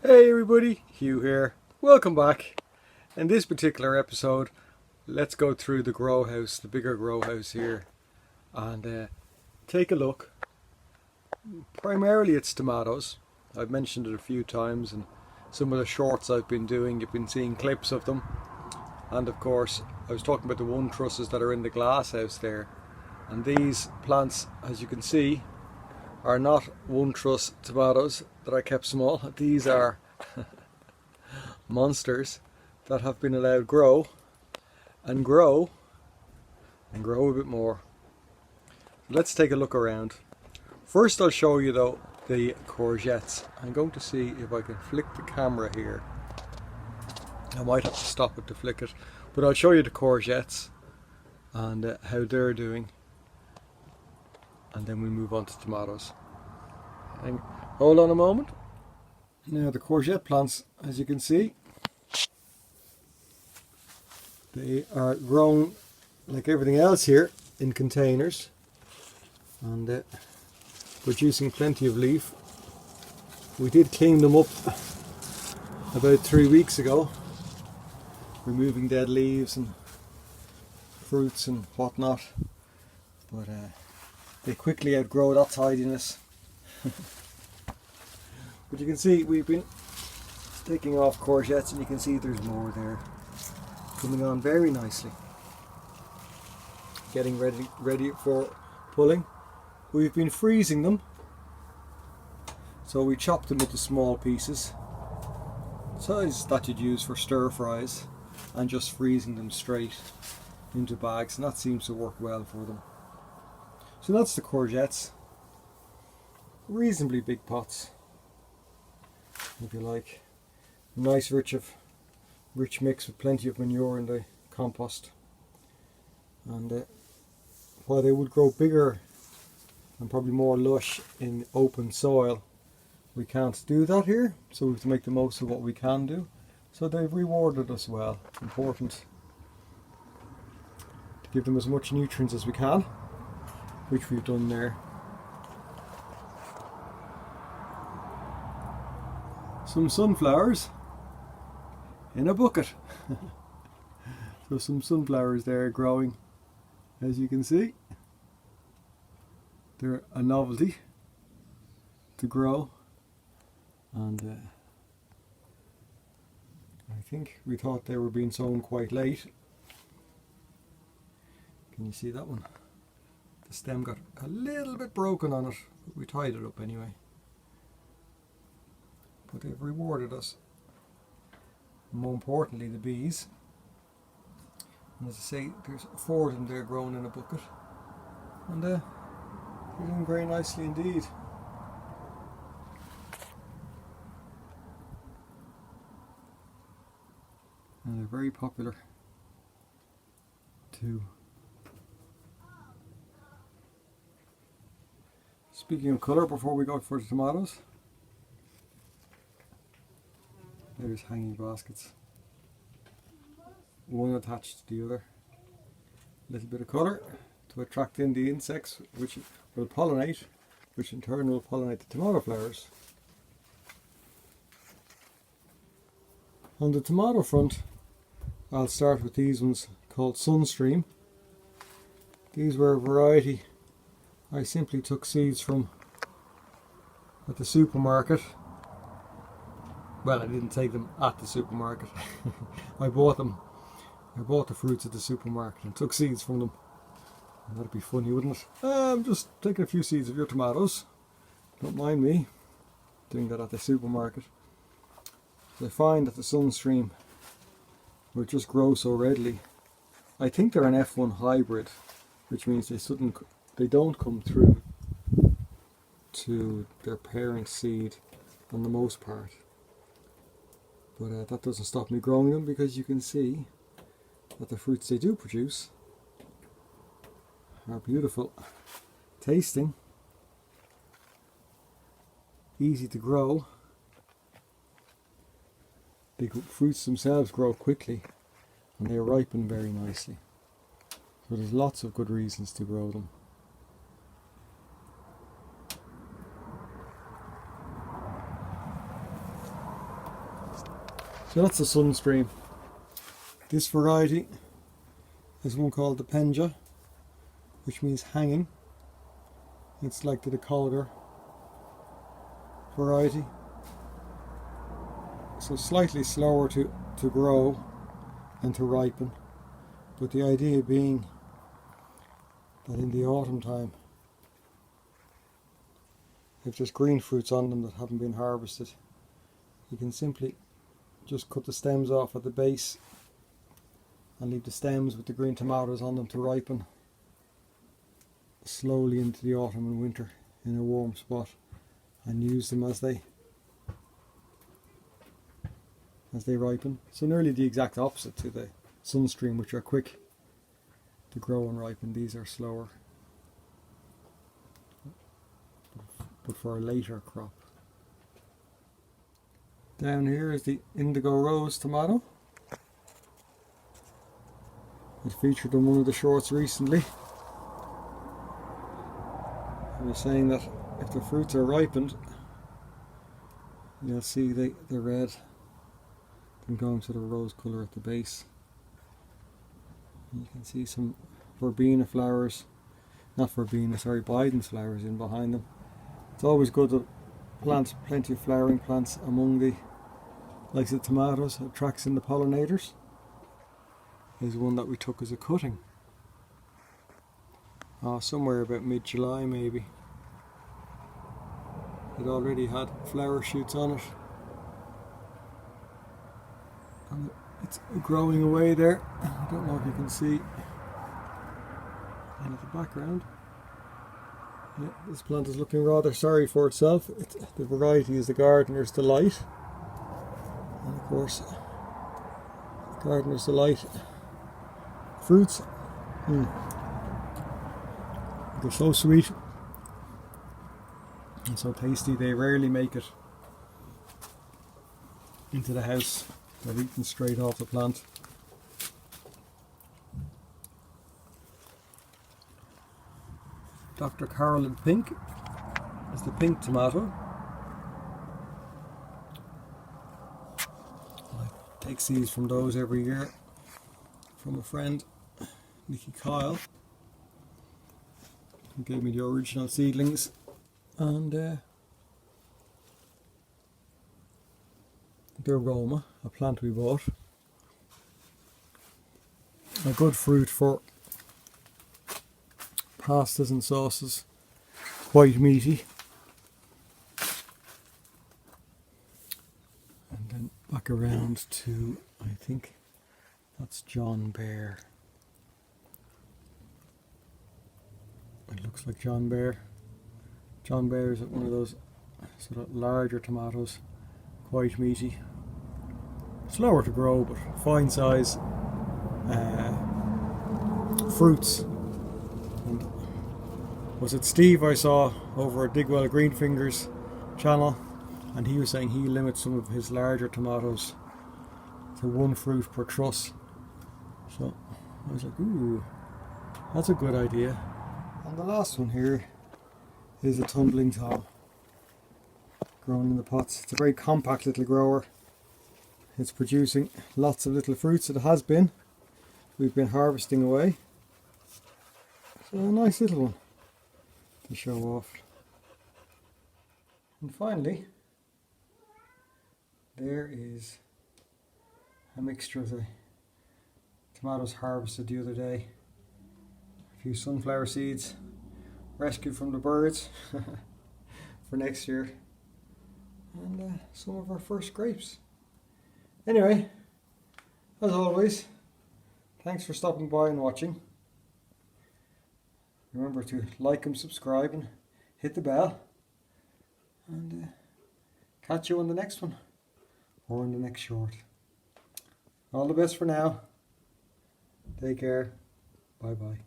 Hey everybody, Hugh here. Welcome back. In this particular episode, let's go through the grow house, the bigger grow house here, and take a look. Primarily it's tomatoes. I've mentioned it a few times, and some of the shorts I've been doing, you've been seeing clips of them. And of course, I was talking about the one trusses that are in the glass house there. And these plants, as you can see, are not one truss tomatoes that I kept small. These are monsters that have been allowed grow and grow and grow a bit more. Let's take a look around. First I'll show you though the courgettes. I'm going to see if I can flick the camera here. I might have to stop it to flick it, but I'll show you the courgettes and how they're doing, and then we move on to tomatoes. And hold on a moment. Now the courgette plants, as you can see, they are grown like everything else here in containers and producing plenty of leaf. We did clean them up about 3 weeks ago, removing dead leaves and fruits and whatnot, but they quickly outgrow that tidiness. But you can see we've been taking off courgettes, and you can see there's more there coming on very nicely, getting ready for pulling. We've been freezing them, so we chopped them into small pieces, size that you'd use for stir fries, and just freezing them straight into bags, and that seems to work well for them. So that's the courgettes. Reasonably big pots, if you like. Nice rich mix with plenty of manure in the compost. And while they would grow bigger and probably more lush in open soil, we can't do that here, so we have to make the most of what we can do. So they've rewarded us well. It's important to give them as much nutrients as we can, which we've done there. Some sunflowers in a bucket. So some sunflowers there growing, as you can see. They're a novelty to grow, and I think we thought they were being sown quite late. Can you see that one? The stem got a little bit broken on it, but we tied it up anyway. But they've rewarded us. More importantly, the bees. And as I say, there's 4 of them there growing in a bucket, and they're doing very nicely indeed. And they're very popular too. Speaking of colour, before we go for the tomatoes, there's hanging baskets, one attached to the other. A little bit of colour to attract in the insects, which will pollinate, which in turn will pollinate the tomato flowers. On the tomato front, I'll start with these ones called Sunstream. These were a variety I simply took seeds from at the supermarket. Well, I didn't take them at the supermarket. I bought them. I bought the fruits at the supermarket and took seeds from them. And that'd be funny, wouldn't it? I'm just taking a few seeds of your tomatoes. Don't mind me doing that at the supermarket. I find that the Sunstream will just grow so readily. I think they're an F1 hybrid, which means they don't come through to their parent seed on the most part. But that doesn't stop me growing them, because you can see that the fruits they do produce are beautiful tasting, easy to grow. The fruits themselves grow quickly and they ripen very nicely. So there's lots of good reasons to grow them. So that's the Sunstream. This variety is one called the Penja, which means hanging. It's like the Calder variety. So slightly slower to grow and to ripen. But the idea being that in the autumn time, if there's green fruits on them that haven't been harvested, you can simply just cut the stems off at the base and leave the stems with the green tomatoes on them to ripen slowly into the autumn and winter in a warm spot, and use them as they ripen. So nearly the exact opposite to the Sunstream, which are quick to grow and ripen. These are slower, but for a later crop. Down here is the Indigo Rose tomato. It featured in one of the shorts recently. I was saying that if the fruits are ripened, you'll see the red can go into the rose colour at the base. You can see some verbena flowers, not verbena, sorry, Biden's flowers in behind them. It's always good to plant plenty of flowering plants among the likes of tomatoes. It attracts in the pollinators. There's one that we took as a cutting. Somewhere about mid-July maybe. It already had flower shoots on it. And it's growing away there. I don't know if you can see in the background. Yeah, this plant is looking rather sorry for itself. The variety is the Gardener's Delight. And of course, Gardener's Delight fruits. They're so sweet and so tasty, they rarely make it into the house. They're eaten straight off the plant. Dr. Carolyn Pink is the pink tomato. I take seeds from those every year from a friend, Nikki Kyle, who gave me the original seedlings, and the aroma, a plant we bought. A good fruit for pastas and sauces, quite meaty. And then back around to, I think that's John Bear. It looks like John Bear. John Bear is one of those sort of larger tomatoes, quite meaty. Slower to grow, but fine size fruits. And was it Steve I saw over at Digwell Greenfingers channel, and he was saying he limits some of his larger tomatoes to one fruit per truss. So I was like, ooh, that's a good idea. And the last one here is a tumbling tom, grown in the pots. It's a very compact little grower. It's producing lots of little fruits. It has been. We've been harvesting away. So a nice little one to show off. And finally, there is a mixture of the tomatoes harvested the other day. A few sunflower seeds rescued from the birds for next year, and some of our first grapes. Anyway, as always, thanks for stopping by and watching. Remember to like and subscribe and hit the bell, and catch you on the next one or in the next short. All the best for now. Take care. Bye bye.